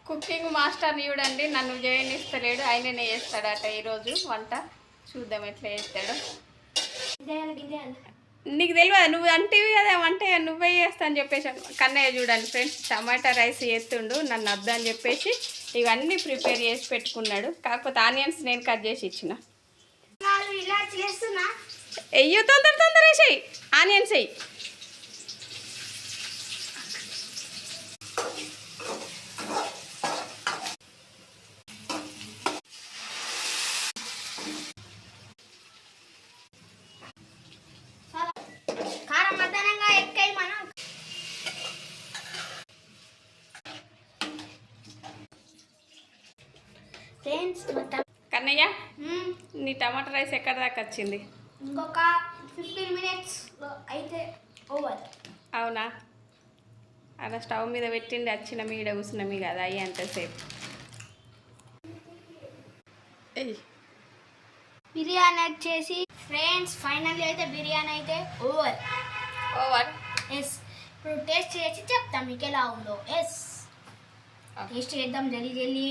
Cooking మాస్టర్ని చూడండి, నన్ను చేయనిస్తలేడు, ఆయననే చేస్తాడట ఈరోజు వంట. చూద్దాం ఎట్లా చేస్తాడు. నీకు తెలియదు, నువ్వు అంటివి కదా వంట నువ్వే చేస్తా అని చెప్పేసి. కన్నయ్య చూడండి ఫ్రెండ్స్, టమాటా రైస్ చేస్తుండు, నన్ను వద్దు అని చెప్పేసి ఇవన్నీ ప్రిపేర్ చేసి పెట్టుకున్నాడు. కాకపోతే ఆనియన్స్ నేను కట్ చేసి ఇచ్చిన. వెయ్యి తొందర వేసేయి, ఆనియన్స్ వెయ్యి. కన్నయ్య, నీ టమాటా రైస్ ఎక్కడ దాకా వచ్చింది? ఇంకొక 15 minutes అయితే ఓవర్. అవునా? అలా స్టవ్ మీద పెట్టిండి, వచ్చిన మీద కూర్చున్నాం కదా అయ్యి అంతసేపు. బిర్యానీ వచ్చేసి ఫ్రెండ్స్ ఫైనల్లీ అయితే బిర్యానీ అయితే ఓవర్. ఎస్, ఇప్పుడు టేస్ట్ చేసి చెప్తాం మీకు ఎలా ఉందో. ఎస్, టేస్ట్ చేద్దాం జల్దీ.